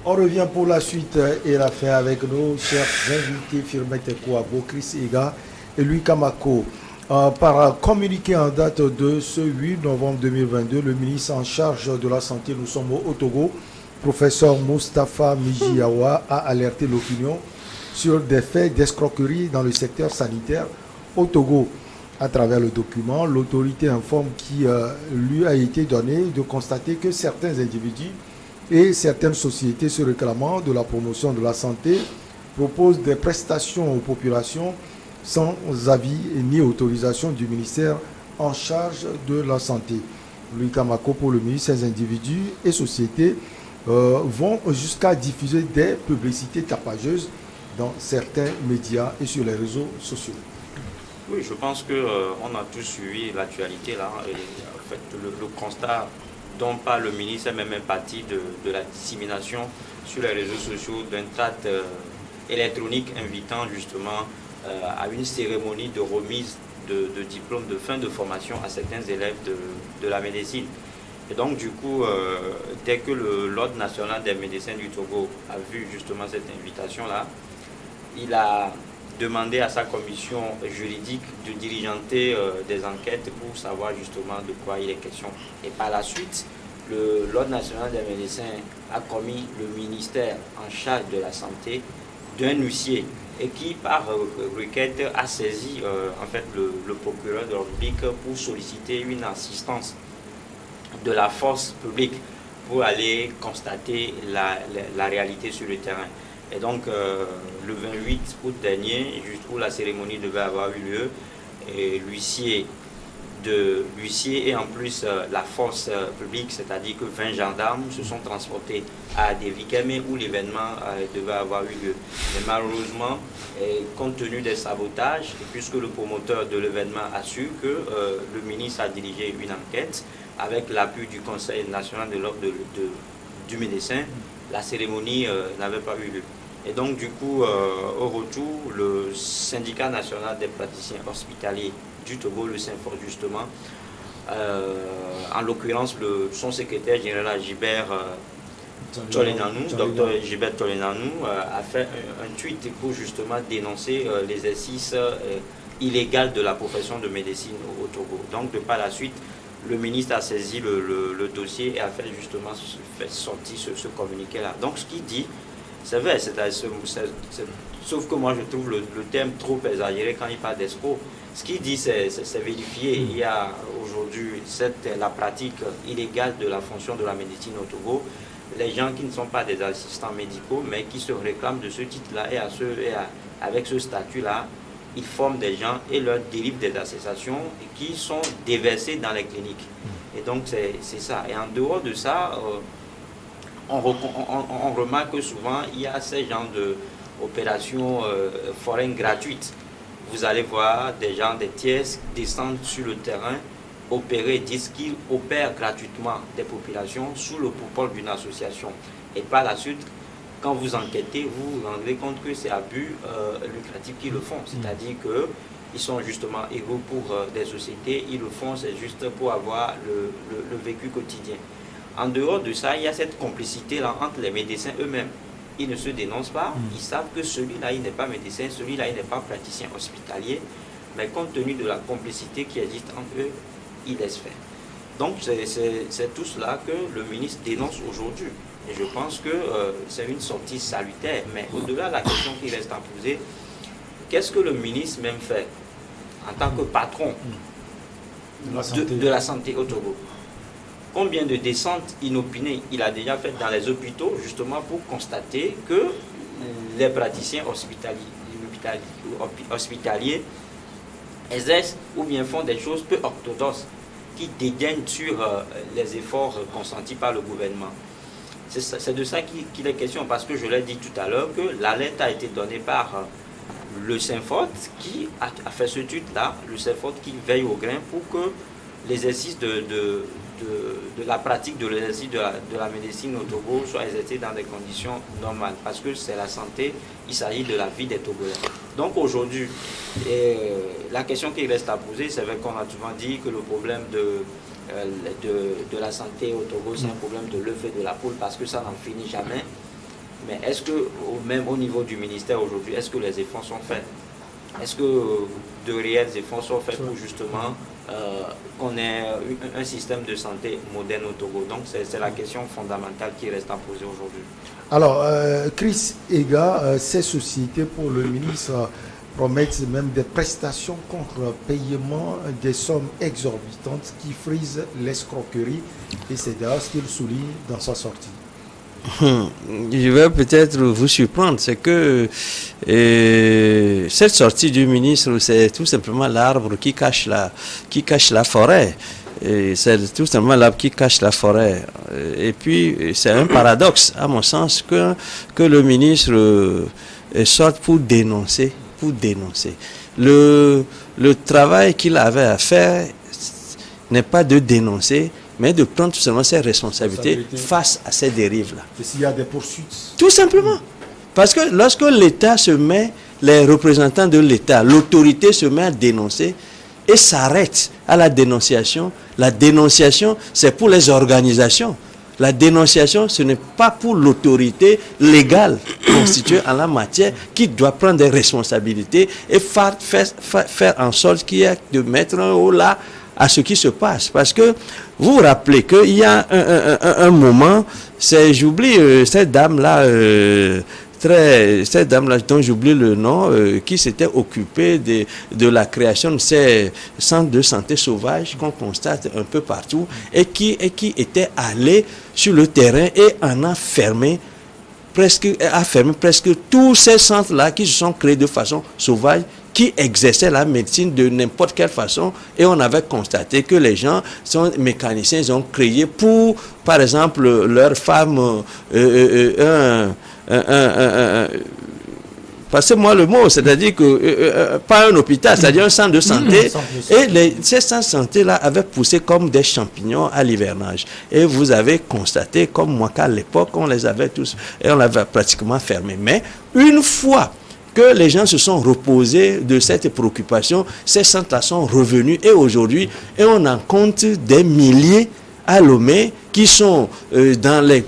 On revient pour la suite et la fin avec nos chers invités Firmete Kouabo, Chris Ega et Louis Kamako. Par communiqué en date de ce 8 novembre 2022, le ministre en charge de la Santé, nous sommes au Togo, professeur Moustapha Mijiawa, a alerté l'opinion sur des faits d'escroquerie dans le secteur sanitaire au Togo. À travers le document, l'autorité informe qu'il lui a été donné de constater que certains individus et certaines sociétés se réclamant de la promotion de la santé proposent des prestations aux populations sans avis ni autorisation du ministère en charge de la santé. Louis Kamako, pour le ministre, ces individus et sociétés vont jusqu'à diffuser des publicités tapageuses dans certains médias et sur les réseaux sociaux. Oui, je pense qu'on a tous suivi l'actualité là. Et en fait, le constat dont parle le ministre est même partie de la dissémination sur les réseaux sociaux d'un tas électronique invitant justement à une cérémonie de remise de diplômes de fin de formation à certains élèves de la médecine. Et donc du coup, dès que l'Ordre national des médecins du Togo a vu justement cette invitation-là, il a demandé à sa commission juridique de diligenter des enquêtes pour savoir justement de quoi il est question. Et par la suite, l'Ordre national des médecins a commis le ministère en charge de la santé d'un huissier et qui, par requête, a saisi en fait le procureur de la République pour solliciter une assistance de la force publique pour aller constater la réalité sur le terrain. Et donc, le 28 août dernier, juste où la cérémonie devait avoir eu lieu, l'huissier et en plus la force publique, c'est-à-dire que 20 gendarmes se sont transportés à Devikeme où l'événement devait avoir eu lieu. Mais malheureusement, compte tenu des sabotages, et puisque le promoteur de l'événement a su que le ministre a dirigé une enquête avec l'appui du Conseil national de l'ordre du médecin, la cérémonie n'avait pas eu lieu. Et donc du coup, au retour, le syndicat national des praticiens hospitaliers du Togo, le SYNFOR justement, en l'occurrence son secrétaire général Gilbert Tolenanou, docteur Gilbert Tolenanou, a fait un tweet pour justement dénoncer l'exercice illégal de la profession de médecine au Togo. Donc de par la suite, le ministre a saisi le dossier et a fait justement sortir ce communiqué-là. Donc ce qu'il dit, c'est vrai, sauf que moi je trouve le terme trop exagéré quand il parle d'escroc. Ce qu'il dit, c'est vérifié. Il y a aujourd'hui la pratique illégale de la fonction de la médecine au Togo. Les gens qui ne sont pas des assistants médicaux, mais qui se réclament de ce titre-là et avec ce statut-là, ils forment des gens et leur délivrent des associations qui sont déversées dans les cliniques. Et donc c'est ça. Et en dehors de ça, on remarque que souvent il y a ces genres d'opérations foraines gratuites. Vous allez voir des gens, des tiers descendre sur le terrain, opérer, disent qu'ils opèrent gratuitement des populations sous le coupole d'une association. Et par la suite, quand vous enquêtez, vous vous rendez compte que c'est à but lucratif qu'ils le font. C'est-à-dire qu'ils sont justement héros pour des sociétés, ils le font, c'est juste pour avoir le vécu quotidien. En dehors de ça, il y a cette complicité-là entre les médecins eux-mêmes. Ils ne se dénoncent pas, ils savent que celui-là, il n'est pas médecin, celui-là, il n'est pas praticien hospitalier, mais compte tenu de la complicité qui existe entre eux, ils laissent faire. Donc, c'est tout cela que le ministre dénonce aujourd'hui. Et je pense que c'est une sortie salutaire. Mais au-delà de la question qui reste à poser, qu'est-ce que le ministre même fait en tant que patron de la santé au Togo? Combien de descentes inopinées il a déjà faites dans les hôpitaux, justement pour constater que les praticiens hospitaliers exercent ou bien font des choses peu orthodoxes qui dédaignent sur les efforts consentis par le gouvernement. C'est de ça qu'il est question, parce que je l'ai dit tout à l'heure que l'alerte a été donnée par le SYNFOR qui a fait ce tweet-là, le SYNFOR qui veille au grain pour que l'exercice de la pratique de l'exercice de la médecine au Togo soit exercé dans des conditions normales, parce que c'est la santé, il s'agit de la vie des Togolais. Donc aujourd'hui, la question qui reste à poser, c'est vrai qu'on a souvent dit que le problème de la santé au Togo, c'est un problème de l'œuf et de la poule, parce que ça n'en finit jamais. Mais est-ce que, même au niveau du ministère aujourd'hui, est-ce que les efforts sont faits? Est-ce que de réels efforts sont faits pour justement qu'on ait un système de santé moderne au Togo? Donc c'est la question fondamentale qui reste à poser aujourd'hui. Alors, Chris Ega, ces sociétés pour le ministre promettent même des prestations contre paiement des sommes exorbitantes qui frisent l'escroquerie, et c'est d'ailleurs ce qu'il souligne dans sa sortie. Je vais peut-être vous surprendre, c'est que cette sortie du ministre, c'est tout simplement l'arbre qui cache la forêt. C'est tout simplement l'arbre qui cache la forêt. Et puis, c'est un paradoxe, à mon sens, que le ministre sorte pour dénoncer. Le travail qu'il avait à faire n'est pas de dénoncer, mais de prendre tout simplement ses responsabilités face à ces dérives-là. Et s'il y a des poursuites? Tout simplement. Parce que lorsque l'État se met, les représentants de l'État, l'autorité se met à dénoncer et s'arrête à la dénonciation c'est pour les organisations. La dénonciation, ce n'est pas pour l'autorité légale constituée en la matière qui doit prendre des responsabilités et faire en sorte qu'il y ait de mettre un haut là à ce qui se passe. Parce que vous vous rappelez qu'il y a un moment, j'oublie cette dame-là, dont j'oublie le nom, qui s'était occupée de la création de ces centres de santé sauvages qu'on constate un peu partout et qui était allée sur le terrain et en a fermé presque tous ces centres-là qui se sont créés de façon sauvage, qui exerçaient la médecine de n'importe quelle façon, et on avait constaté que les gens sont mécaniciens, ils ont créé pour, par exemple, leur femme passez-moi le mot, c'est-à-dire que pas un hôpital, c'est-à-dire un centre de santé, et ces centres de santé-là avaient poussé comme des champignons à l'hivernage. Et vous avez constaté, comme moi, qu'à l'époque, on les avait tous, et on l'avait pratiquement fermé. Mais une fois que les gens se sont reposés de cette préoccupation, ces centres-là sont revenus, et aujourd'hui, et on en compte des milliers à Lomé qui sont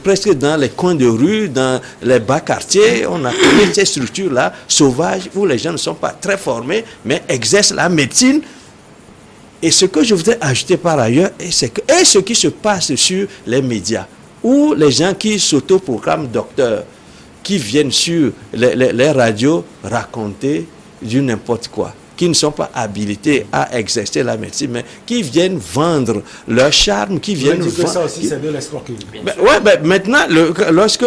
presque dans les coins de rue, dans les bas quartiers. On a créé ces structures-là sauvages où les gens ne sont pas très formés, mais exercent la médecine. Et ce que je voudrais ajouter par ailleurs, c'est que ce qui se passe sur les médias, où les gens qui s'autoproclament docteurs, qui viennent sur les radios raconter du n'importe quoi, qui ne sont pas habilités à exercer la médecine, mais qui viennent vendre leur charme, qui viennent vendre... Ça aussi, c'est de l'escroquerie. Maintenant, lorsque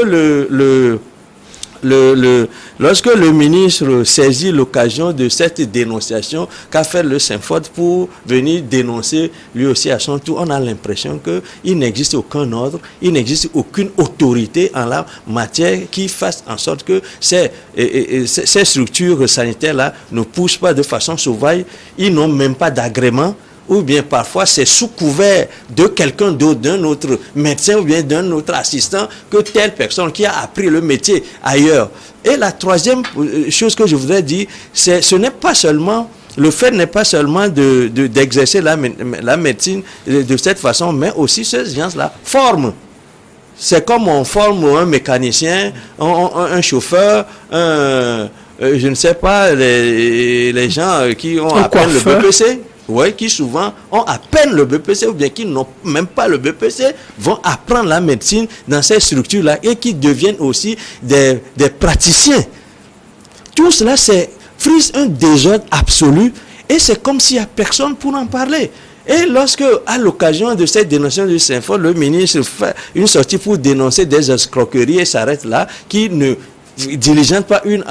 lorsque le ministre saisit l'occasion de cette dénonciation qu'a fait le Saint-Ford pour venir dénoncer lui aussi à son tour, on a l'impression qu'il n'existe aucun ordre, il n'existe aucune autorité en la matière qui fasse en sorte que ces structures sanitaires-là ne poussent pas de façon sauvage, ils n'ont même pas d'agrément. Ou bien parfois c'est sous couvert de quelqu'un d'autre, d'un autre médecin ou bien d'un autre assistant, que telle personne qui a appris le métier ailleurs. Et la troisième chose que je voudrais dire, ce n'est pas seulement, le fait n'est pas seulement d'exercer la médecine de cette façon, mais aussi ces gens-là forment. C'est comme on forme un mécanicien, un chauffeur, je ne sais pas, les gens qui ont à peine le BPC. Oui, qui souvent ont à peine le BPC ou bien qui n'ont même pas le BPC, vont apprendre la médecine dans ces structures-là et qui deviennent aussi des praticiens. Tout cela, frise un désordre absolu et c'est comme s'il n'y a personne pour en parler. Et lorsque, à l'occasion de cette dénonciation du Saint-Fond, le ministre fait une sortie pour dénoncer des escroqueries et s'arrête là, qui ne diligente pas une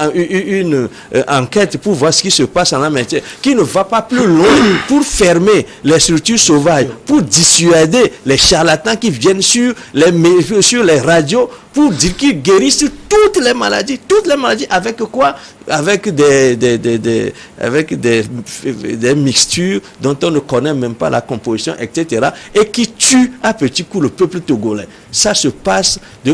enquête pour voir ce qui se passe en la matière, qui ne va pas plus loin pour fermer les structures sauvages, pour dissuader les charlatans qui viennent sur les radios pour dire qu'ils guérissent toutes les maladies avec quoi? Avec des mixtures dont on ne connaît même pas la composition, etc. et qui tuent à petits coups le peuple togolais. Ça se passe de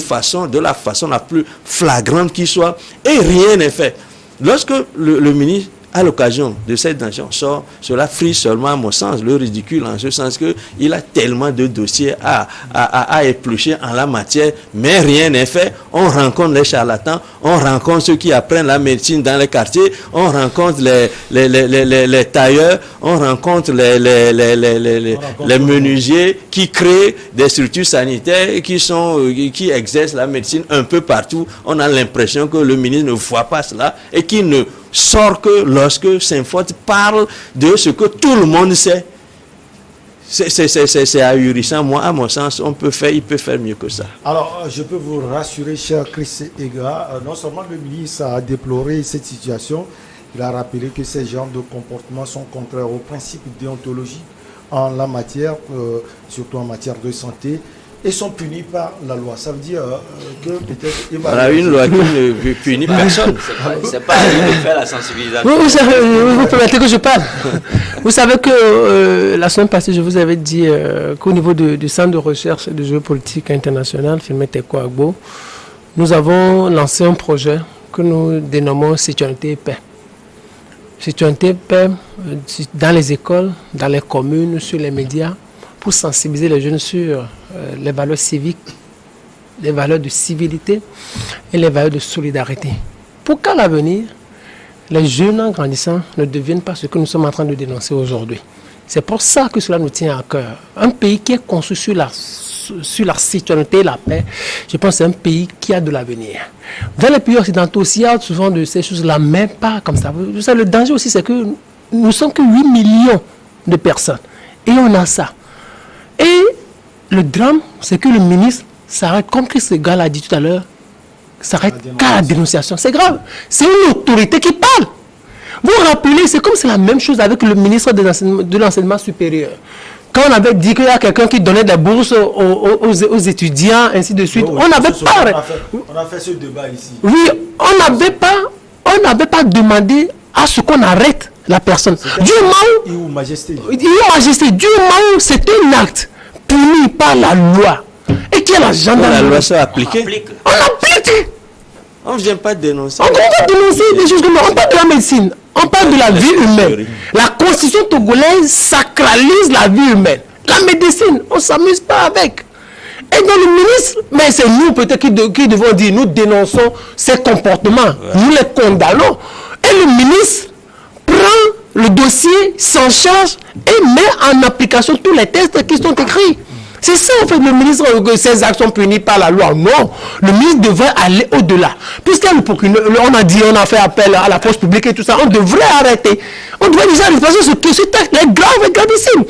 la façon la plus flagrante qui soit et rien n'est fait. Lorsque le ministre à l'occasion de cette donation sort, cela frise seulement, à mon sens, le ridicule, en ce sens qu'il a tellement de dossiers à éplucher en la matière, mais rien n'est fait. On rencontre les charlatans, on rencontre ceux qui apprennent la médecine dans les quartiers, on rencontre les tailleurs, on rencontre les menuisiers qui créent des structures sanitaires qui exercent la médecine un peu partout. On a l'impression que le ministre ne voit pas cela et qu'il ne sort que lorsque Saint-Fort parle de ce que tout le monde sait. C'est ahurissant. Moi, à mon sens, il peut faire mieux que ça. Alors, je peux vous rassurer, cher Chris Ega, non seulement le ministre a déploré cette situation, il a rappelé que ces genres de comportements sont contraires aux principes déontologiques en la matière, surtout en matière de santé, et sont punis par la loi. Ça veut dire que peut-être... On a une loi qui ne punit personne. C'est pas à lui de faire la sensibilisation. Vous permettez que je parle. Vous savez que la semaine passée, je vous avais dit qu'au niveau du Centre de recherche et de géopolitique internationale, Firmin Tekoa Agbo, nous avons lancé un projet que nous dénommons Citoyenneté et Paix. Citoyenneté et Paix dans les écoles, dans les communes, sur les médias, pour sensibiliser les jeunes sur les valeurs civiques, les valeurs de civilité et les valeurs de solidarité. Pour qu'à l'avenir, les jeunes en grandissant ne deviennent pas ce que nous sommes en train de dénoncer aujourd'hui. C'est pour ça que cela nous tient à cœur. Un pays qui est construit sur la citoyenneté et la paix, je pense que c'est un pays qui a de l'avenir. Dans les pays occidentaux aussi, il y a souvent de ces choses-là, mais pas comme ça. Le danger aussi, c'est que nous ne sommes que 8 millions de personnes. Et on a ça. Et le drame, c'est que le ministre s'arrête, comme ce gars l'a dit tout à l'heure, s'arrête qu'à la dénonciation. C'est grave. C'est une autorité qui parle. Vous vous rappelez, c'est comme c'est la même chose avec le ministre de l'enseignement supérieur. Quand on avait dit qu'il y a quelqu'un qui donnait des bourses aux étudiants, ainsi de suite, on n'avait pas... On a fait ce débat ici. Oui, on n'avait pas demandé à ce qu'on arrête la personne. Du moment où... Majesté, du moment où c'est un acte puni par la loi et qu'il y a la gendarmerie... La loi soit appliquée. On applique. On ne vient pas dénoncer. On ne vient pas dénoncer des choses comme ça. On parle de la médecine. On parle de la vie humaine. La constitution togolaise sacralise la vie humaine. La médecine, on ne s'amuse pas avec. Et dans le ministre, mais c'est nous peut-être qui devons dire, nous dénonçons ces comportements. Nous les condamnons. Et le ministre prend le dossier, s'en charge et met en application tous les textes qui sont écrits. C'est ça, en fait, le ministre, que ces actes sont punis par la loi. Non, le ministre devrait aller au-delà. Puisqu'il y a le procureur, on a dit, on a fait appel à la force publique et tout ça, on devrait arrêter. On devrait déjà arrêter, parce que ce texte est grave et gravissime.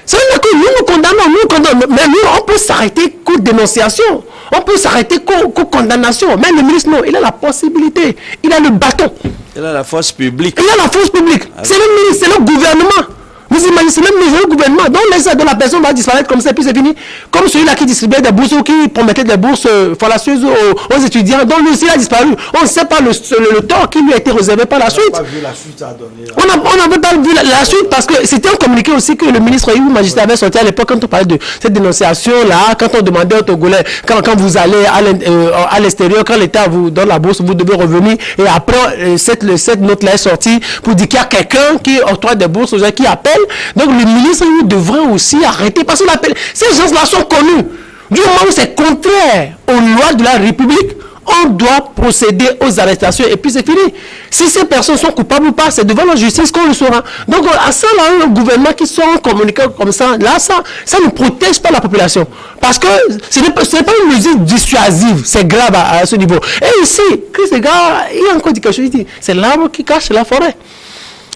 C'est vrai que nous condamnons, mais nous, on peut s'arrêter qu'aux dénonciations. On peut s'arrêter qu'aux condamnations. Mais le ministre, non, il a la possibilité. Il a le bâton. Il a la force publique. Il a la force publique. C'est le ministre, c'est le gouvernement. Vous imaginez, c'est même le gouvernement. Donc, la personne va disparaître comme ça, et puis c'est fini. Comme celui-là qui distribuait des bourses ou qui promettait des bourses fallacieuses aux étudiants. Donc, lui aussi, il a disparu. On ne sait pas le tort qui lui a été réservé par la suite. On n'a pas vu la suite à donner. On n'avait pas vu la suite parce que c'était un communiqué aussi que le ministre Yves Majesté avait sorti à l'époque quand on parlait de cette dénonciation-là, quand on demandait aux Togolais, quand vous allez à l'extérieur, quand l'État vous donne la bourse, vous devez revenir. Et après, cette note-là est sortie pour dire qu'il y a quelqu'un qui octroie des bourses aux gens qui appellent. Donc le ministre devrait aussi arrêter parce que ces gens-là sont connus. Du moment où c'est contraire aux lois de la République, on doit procéder aux arrestations et puis c'est fini. Si ces personnes sont coupables ou pas, c'est devant la justice qu'on le saura. Donc à ça, là, le gouvernement qui sont communiqués comme ça, là, ça ne protège pas la population. Parce que ce n'est pas une mesure dissuasive, c'est grave à ce niveau. Et ici, Chris Ega, il a encore dit quelque chose, il dit, c'est l'arbre qui cache la forêt.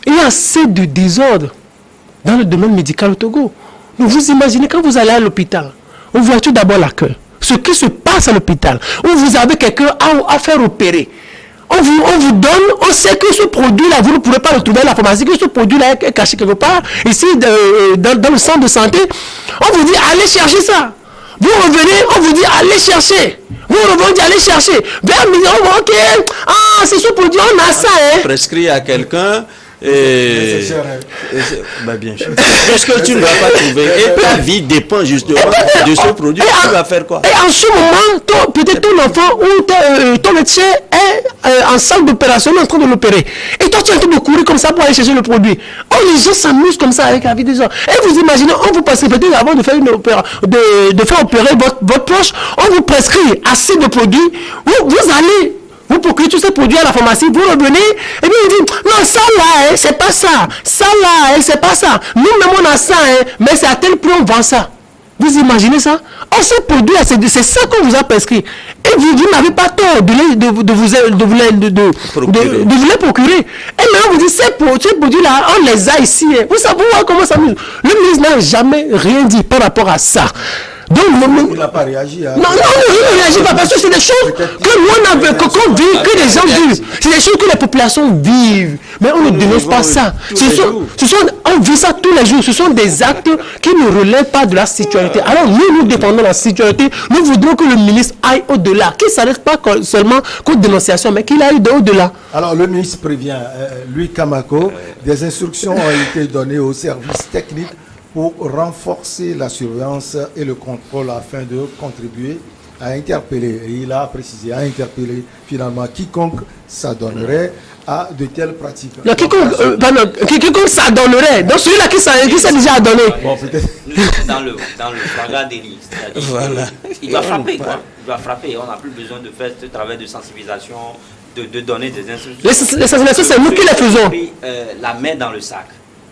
Il y a assez de désordre dans le domaine médical au Togo. Donc vous imaginez quand vous allez à l'hôpital, on voit tout d'abord l'accueil. Ce qui se passe à l'hôpital, où vous avez quelqu'un à faire opérer. On vous donne, on sait que ce produit-là, vous ne pourrez pas le trouver à la pharmacie, que ce produit-là est caché quelque part, ici, dans le centre de santé. On vous dit, allez chercher ça. Vous revenez, on vous dit, allez chercher. Vous revenez, allez chercher. Vers midi, on voit, ok, c'est ce produit, on a ça. Prescrit à quelqu'un. Bien sûr. Parce que tu ne vas pas trouver. Et ta vie dépend justement de ce produit. Tu vas faire quoi? Et en ce moment, peut-être ton enfant ou ton médecin en salle d'opération, on est en train de l'opérer. Et toi, tu es en train de courir comme ça pour aller chercher le produit. Oh, les gens s'amusent comme ça avec la vie des gens. Et vous imaginez, on vous prescrit peut-être avant de faire de faire opérer votre poche, on vous prescrit assez de produits. Vous allez, vous procurez tous ces produits à la pharmacie, vous revenez, et puis vous dites, non, ça là, c'est pas ça. Ça là, c'est pas ça. Nous-mêmes, on a ça, mais c'est à tel prix on vend ça. Vous imaginez ça? Oh, ce produit, c'est ça qu'on vous a prescrit. Et vous n'avez pas tort de vous les procurer. Et maintenant, vous dites, ces produits-là, on les a ici. Vous savez comment ça nous... Le ministre n'a jamais rien dit par rapport à ça. Donc, il n'a pas réagi. Hein. Non, il ne réagit pas parce que c'est des choses que nous, qu'on vit, que les gens vivent. C'est des choses que les populations vivent. Mais on ne dénonce pas ça. On vit ça tous les jours. Ce sont des actes qui ne relèvent pas de la citoyenneté. Alors, nous défendons la citoyenneté. Nous voudrons que le ministre aille au-delà. Qu'il ne s'arrête pas seulement qu'aux dénonciations, mais qu'il aille au-delà. Alors, le ministre prévient, Louis Kamako, des instructions ont été données aux services techniques pour renforcer la surveillance et le contrôle afin de contribuer à interpeller, et il a précisé, à interpeller finalement quiconque s'adonnerait à de telles pratiques. Quiconque s'adonnerait, donc celui-là qui s'est déjà adonné. Bon, nous sommes dans le flagrant délit, c'est-à-dire voilà. Il va frapper, quoi. Il va frapper, on n'a plus besoin de faire ce travail de sensibilisation, de donner des instructions. Les sensibilisations, c'est nous qui les faisons. La main dans le sac.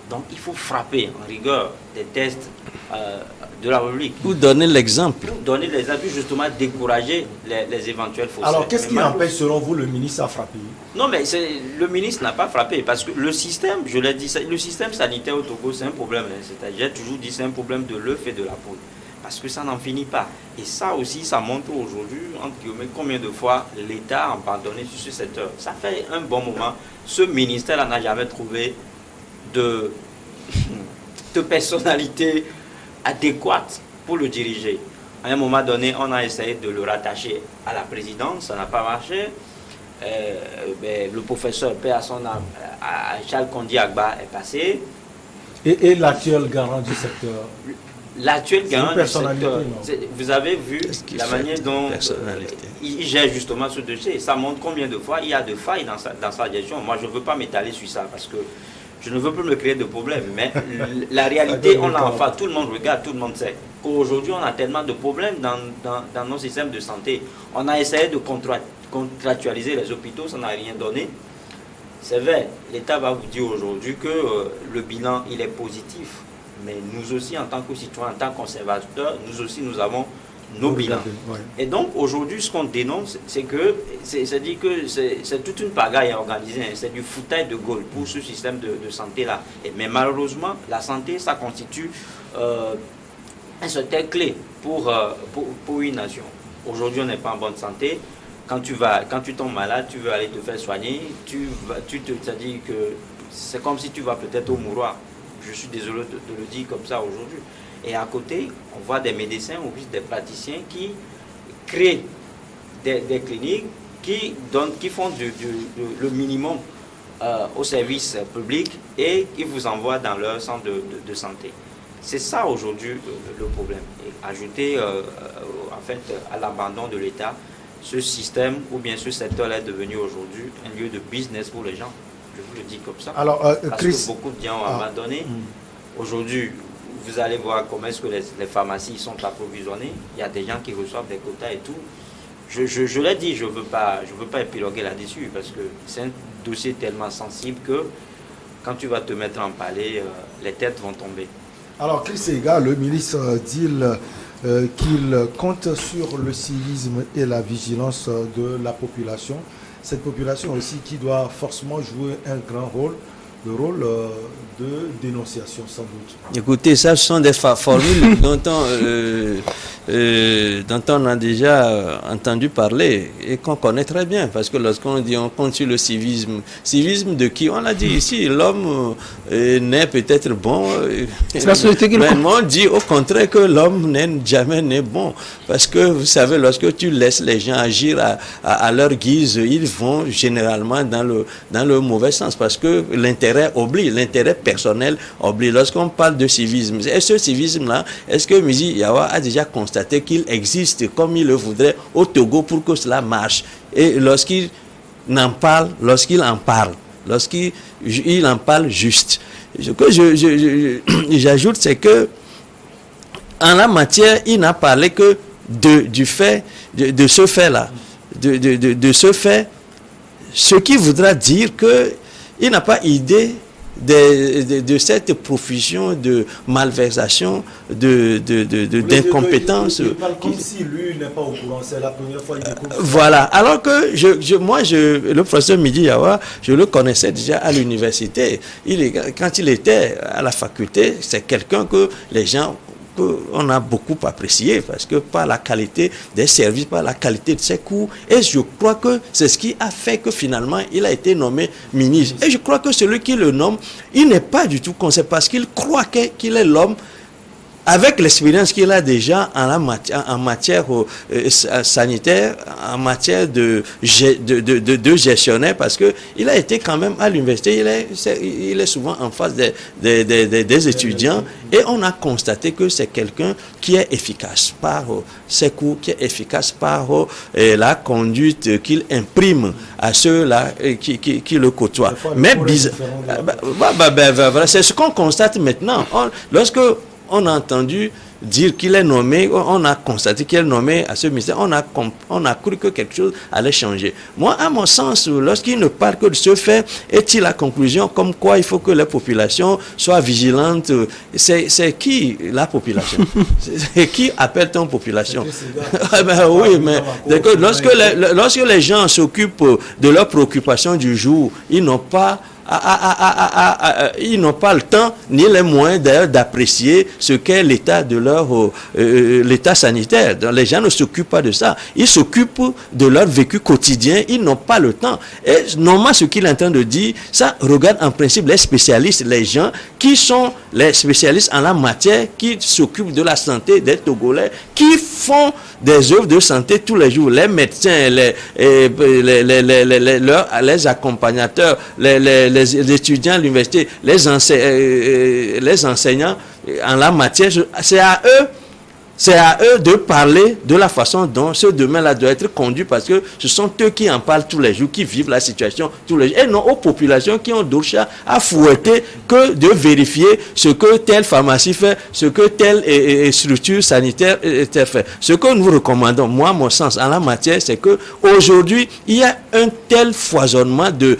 Donc il faut frapper en rigueur des tests de la République. Pour donner l'exemple. Pour donner l'exemple, justement décourager les éventuels faussaires. Alors qu'est-ce qui empêche selon vous le ministre à frapper? Non, mais le ministre n'a pas frappé parce que le système, je l'ai dit, le système sanitaire au Togo c'est un problème. J'ai toujours dit c'est un problème de l'œuf et de la poule. Parce que ça n'en finit pas. Et ça aussi, ça montre aujourd'hui, entre guillemets, combien de fois l'État a abandonné sur ce secteur. Ça fait un bon moment. Ce ministère n'a jamais trouvé de personnalité adéquate pour le diriger. À un moment donné, on a essayé de le rattacher à la présidence, ça n'a pas marché. Le professeur P. à son âme, Charles Kondi Agba est passé. Et l'actuel garant du secteur? L'actuel garant du secteur, vous avez vu la manière dont il gère justement ce dossier. Ça montre combien de fois il y a de failles dans sa gestion. Moi, je ne veux pas m'étaler sur ça parce que je ne veux plus me créer de problèmes, mais la réalité, on l'a enfin, tout le monde regarde, tout le monde sait. Aujourd'hui, on a tellement de problèmes dans nos systèmes de santé. On a essayé de contractualiser les hôpitaux, ça n'a rien donné. C'est vrai, l'État va vous dire aujourd'hui que le bilan, il est positif. Mais nous aussi, en tant que citoyens, en tant que conservateurs, nous aussi, nous avons nos bilans. Ouais. Et donc, aujourd'hui, ce qu'on dénonce, c'est toute une pagaille organisée. C'est du foutage de Gaulle pour ce système de santé-là. Mais malheureusement, la santé, ça constitue un certain clé pour une nation. Aujourd'hui, on n'est pas en bonne santé. Quand tu tombes malade, tu veux aller te faire soigner, c'est-à-dire que c'est comme si tu vas peut-être au mouroir. Je suis désolé de le dire comme ça aujourd'hui. Et à côté, on voit des médecins ou des praticiens qui créent des cliniques, qui font le minimum au service public et qui vous envoient dans leur centre de santé. C'est ça aujourd'hui le problème. Et ajouter en fait à l'abandon de l'État, ce système ou bien ce secteur est devenu aujourd'hui un lieu de business pour les gens. Je vous le dis comme ça. Alors, parce Chris, que beaucoup de gens ont abandonné. Aujourd'hui, vous allez voir comment est-ce que les pharmacies sont approvisionnées. Il y a des gens qui reçoivent des quotas et tout. Je l'ai dit, je veux pas épiloguer là-dessus parce que c'est un dossier tellement sensible que quand tu vas te mettre en palais, les têtes vont tomber. Alors, Chris Ega, le ministre dit qu'il compte sur le civisme et la vigilance de la population. Cette population aussi qui doit forcément jouer un grand rôle, le rôle de dénonciation sans doute. Écoutez, ça ce sont des formules dont on a déjà entendu parler et qu'on connaît très bien, parce que lorsqu'on dit on compte sur le civisme de qui? On l'a dit ici, l'homme n'est peut-être bon, mais on dit au contraire que l'homme n'est jamais né bon, parce que vous savez, lorsque tu laisses les gens agir à leur guise, ils vont généralement dans le mauvais sens, parce que l'intérêt oblige, l'intérêt personnel oblige. Lorsqu'on parle de civisme, et ce civisme-là, est-ce que Mizi Yawa a déjà constaté qu'il existe comme il le voudrait au Togo pour que cela marche? Et lorsqu'il n'en parle lorsqu'il en parle, lorsqu'il en parle juste. Ce que j'ajoute, c'est que en la matière, il n'a parlé que de ce fait-là, de ce fait, ce qui voudra dire qu'il n'a pas idée de cette profusion de malversation, d'incompétence. Il parle comme si lui n'est pas au courant, c'est la première fois qu'il découvre. Voilà, alors que le professeur Midi Yawa, je le connaissais déjà à l'université. Quand il était à la faculté, c'est quelqu'un que les gens... on a beaucoup apprécié parce que par la qualité des services, par la qualité de ses cours, et je crois que c'est ce qui a fait que finalement il a été nommé ministre. Et je crois que celui qui le nomme, il n'est pas du tout conscient parce qu'il croit qu'il est l'homme avec l'expérience qu'il a déjà en matière sanitaire, en matière de gestionnaire, parce que il a été quand même à l'université, il est souvent en face des étudiants, et on a constaté que c'est quelqu'un qui est efficace par ses cours, qui est efficace par la conduite qu'il imprime à ceux-là qui le côtoient. Mais c'est ce qu'on constate maintenant. Lorsque on a entendu dire qu'il est nommé, on a constaté qu'il est nommé à ce ministère, on a cru que quelque chose allait changer. Moi, à mon sens, lorsqu'il ne parle que de ce fait, est-il la conclusion comme quoi il faut que les populations soient vigilantes? C'est qui la population? C'est qui appelle-t-on population? Oui, mais lorsque les gens s'occupent de leurs préoccupations du jour, ils n'ont pas le temps ni les moyens d'ailleurs d'apprécier ce qu'est l'état de l'état sanitaire. Donc, les gens ne s'occupent pas de ça. Ils s'occupent de leur vécu quotidien. Ils n'ont pas le temps. Et normalement, ce qu'il est en train de dire, ça regarde en principe les spécialistes, les gens qui sont les spécialistes en la matière, qui s'occupent de la santé des Togolais, qui font des œuvres de santé tous les jours. Les médecins, les accompagnateurs, les étudiants à l'université, les enseignants en la matière, c'est à eux de parler de la façon dont ce domaine-là doit être conduit, parce que ce sont eux qui en parlent tous les jours, qui vivent la situation tous les jours, et non aux populations qui ont d'autres chats à fouetter que de vérifier ce que telle pharmacie fait, ce que telle structure sanitaire fait. Ce que nous recommandons, moi, mon sens en la matière, c'est que aujourd'hui il y a un tel foisonnement de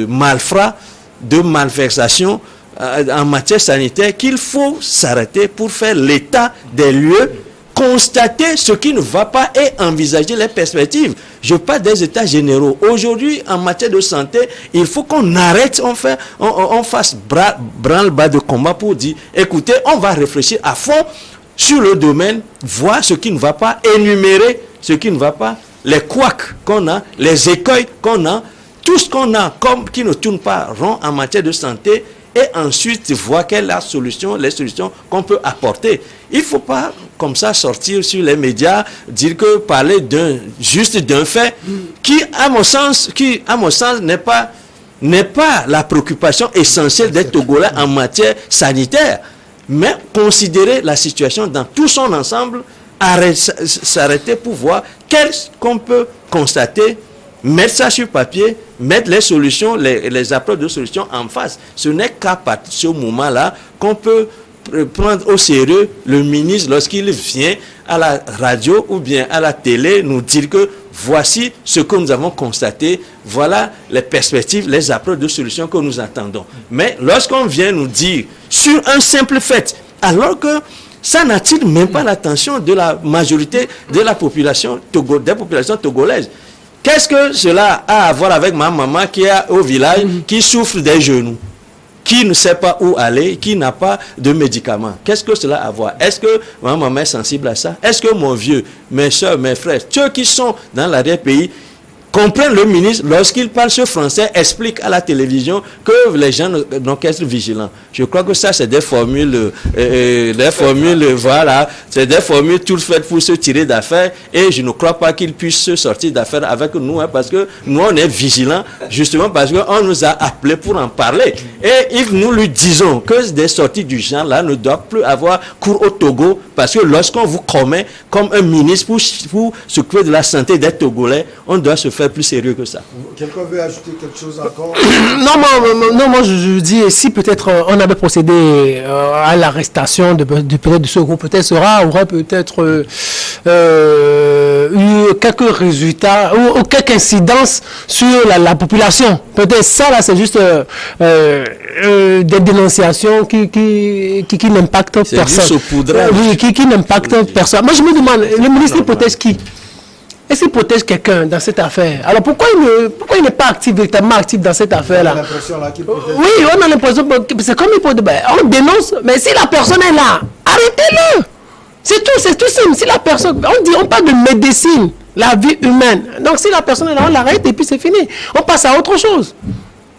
malfrats, de malversations en matière sanitaire qu'il faut s'arrêter pour faire l'état des lieux, constater ce qui ne va pas et envisager les perspectives. Je parle des états généraux. Aujourd'hui, en matière de santé, il faut qu'on arrête, on fasse branle-bas de combat pour dire, écoutez, on va réfléchir à fond sur le domaine, voir ce qui ne va pas, énumérer ce qui ne va pas, les couacs qu'on a, les écueils qu'on a, tout ce qu'on a comme qui ne tourne pas rond en matière de santé, et ensuite voir quelle est la solution, les solutions qu'on peut apporter. Il ne faut pas comme ça sortir sur les médias, dire que parler juste d'un fait qui, à mon sens, n'est pas la préoccupation essentielle des Togolais en matière sanitaire, mais considérer la situation dans tout son ensemble, s'arrêter pour voir qu'est-ce qu'on peut constater, mettre ça sur papier, mettre les solutions, les approches de solutions en face. Ce n'est qu'à partir de ce moment-là qu'on peut prendre au sérieux le ministre lorsqu'il vient à la radio ou bien à la télé nous dire que voici ce que nous avons constaté, voilà les perspectives, les approches de solutions que nous attendons. Mais lorsqu'on vient nous dire sur un simple fait, alors que ça n'attire même pas l'attention de la majorité de la population, des populations togolaises. Qu'est-ce que cela a à voir avec ma maman qui est au village, qui souffre des genoux, qui ne sait pas où aller, qui n'a pas de médicaments? Qu'est-ce que cela a à voir? Est-ce que ma maman est sensible à ça? Est-ce que mon vieux, mes soeurs, mes frères, ceux qui sont dans l'arrière-pays, comprennent le ministre lorsqu'il parle ce français, explique à la télévision que les gens n'ont qu'à être vigilants? Je crois que ça, c'est des formules, voilà, c'est des formules toutes faites pour se tirer d'affaires, et je ne crois pas qu'ils puissent se sortir d'affaires avec nous, parce que nous, on est vigilants, justement parce qu'on nous a appelés pour en parler. Et nous lui disons que des sorties du genre là ne doivent plus avoir cours au Togo, parce que lorsqu'on vous promet comme un ministre pour s'occuper de la santé des Togolais, on doit se faire plus sérieux que ça. Quelqu'un veut ajouter quelque chose encore? Non, moi je dis, si peut-être on avait procédé à l'arrestation peut-être de ce groupe, peut-être aurait peut-être eu quelques résultats ou quelques incidences sur la population. Peut-être ça là, c'est juste des dénonciations qui n'impactent personne. C'est du saupoudrage. Oui, qui n'impactent personne. Moi je me demande, le ministre protège qui? Est-ce qu'il protège quelqu'un dans cette affaire? Alors pourquoi il n'est pas actif, véritablement actif dans cette affaire-là? On a l'impression là qu'il protège. Oui, on a l'impression que c'est comme il faut. On dénonce, mais si la personne est là, arrêtez-le. C'est tout simple. Si la personne, on parle de médecine, la vie humaine. Donc si la personne est là, on l'arrête et puis c'est fini. On passe à autre chose.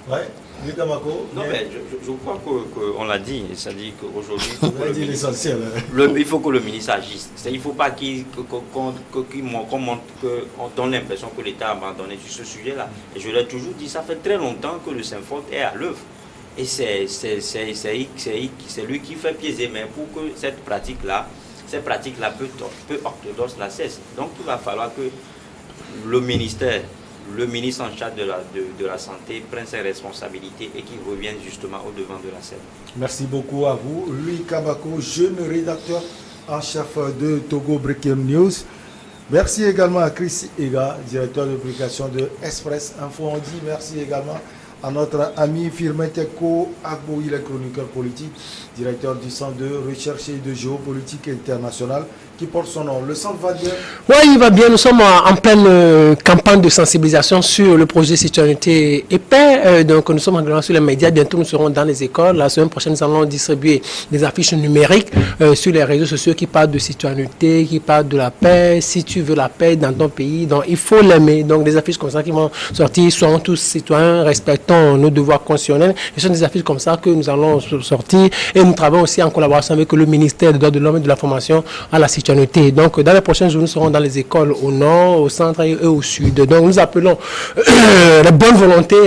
Ouais. Lucas Mako. Non, mais je crois qu'on l'a dit, c'est-à-dire qu'aujourd'hui, il faut que le ministre agisse. Il ne faut pas qu'on donne l'impression que l'État a abandonné sur ce sujet-là. Et je l'ai toujours dit, ça fait très longtemps que le Saint-Fort est à l'œuvre. Et c'est lui qui fait pieds et mains pour que cette pratique-là peu orthodoxe la cesse. Donc il va falloir que le ministre en charge de la santé prenne ses responsabilités et qu'il revienne justement au devant de la scène. Merci beaucoup à vous. Louis Kabako, jeune rédacteur en chef de Togo Breaking News. Merci également à Chris Ega, directeur de publication de Express Info. On dit merci également à notre ami Firmin Teko Agbo, il est chroniqueur politique, directeur du Centre de recherche et de géopolitique internationale, qui porte son nom. Le centre va bien? Oui, il va bien. Nous sommes en pleine campagne de sensibilisation sur le projet Citoyenneté et Paix. Donc nous sommes en sur les médias. Bientôt nous serons dans les écoles. La semaine prochaine, nous allons distribuer des affiches numériques sur les réseaux sociaux qui parlent de citoyenneté, qui parlent de la paix. Si tu veux la paix dans ton pays, donc il faut l'aimer. Donc des affiches comme ça qui vont sortir. Soyons tous citoyens, respectons nos devoirs constitutionnels. Ce sont des affiches comme ça que nous allons sortir. Et nous travaillons aussi en collaboration avec le ministère des droits de l'homme et de la formation à la citoyenneté. Donc, dans les prochains jours, nous serons dans les écoles au nord, au centre et au sud. Donc, nous appelons la bonne volonté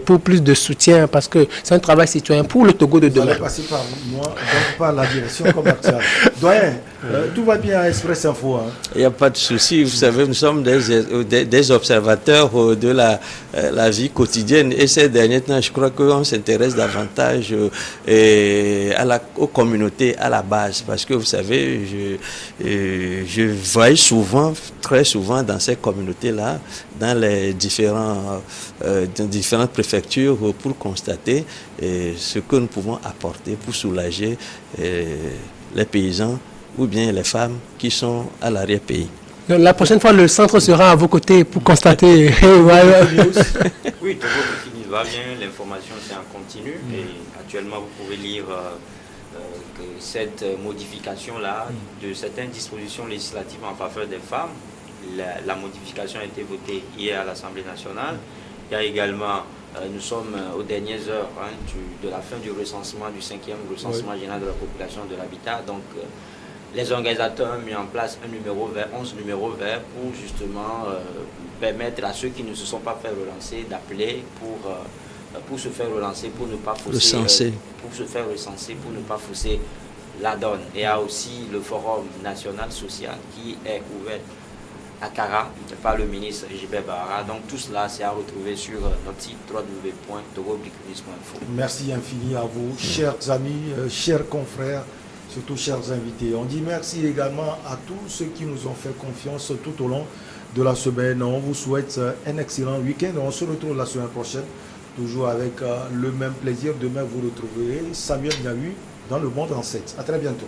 pour plus de soutien parce que c'est un travail citoyen pour le Togo de demain. Vous allez passer par moi, donc par la direction commerciale. Doyen, tout va bien à Express Info. Hein? Il n'y a pas de souci. Vous savez, nous sommes des observateurs de la vie quotidienne. Et ces derniers temps, je crois qu'on s'intéresse davantage aux communautés à la base. Parce que vous savez, je voyage souvent, très souvent dans ces communautés-là, dans les différentes préfectures pour constater ce que nous pouvons apporter pour soulager les paysans ou bien les femmes qui sont à l'arrière-pays. La prochaine fois, le centre sera à vos côtés pour constater. Oui, Togo Breaking va bien, l'information c'est en continu et actuellement vous pouvez lire que cette modification-là de certaines dispositions législatives en faveur des femmes, la modification a été votée hier à l'Assemblée nationale. Il y a également, nous sommes aux dernières heures de la fin du recensement, du 5e recensement général de la population de l'habitat. Donc, les organisateurs ont mis en place un numéro vert, 11 numéros verts pour justement permettre à ceux qui ne se sont pas fait relancer d'appeler pour se faire relancer, pour ne pas fausser, pour se faire recenser, pour ne pas fausser la donne. Et il y a aussi le Forum national social qui est ouvert à Kara par le ministre Gilbert Bahara. Donc tout cela, c'est à retrouver sur notre site www.togobricknews.info. Merci infini à vous, chers amis, chers confrères, surtout chers invités. On dit merci également à tous ceux qui nous ont fait confiance tout au long de la semaine. On vous souhaite un excellent week-end. On se retrouve la semaine prochaine, toujours avec le même plaisir. Demain, vous retrouverez Samuel Niahu dans Le Monde en 7. À très bientôt.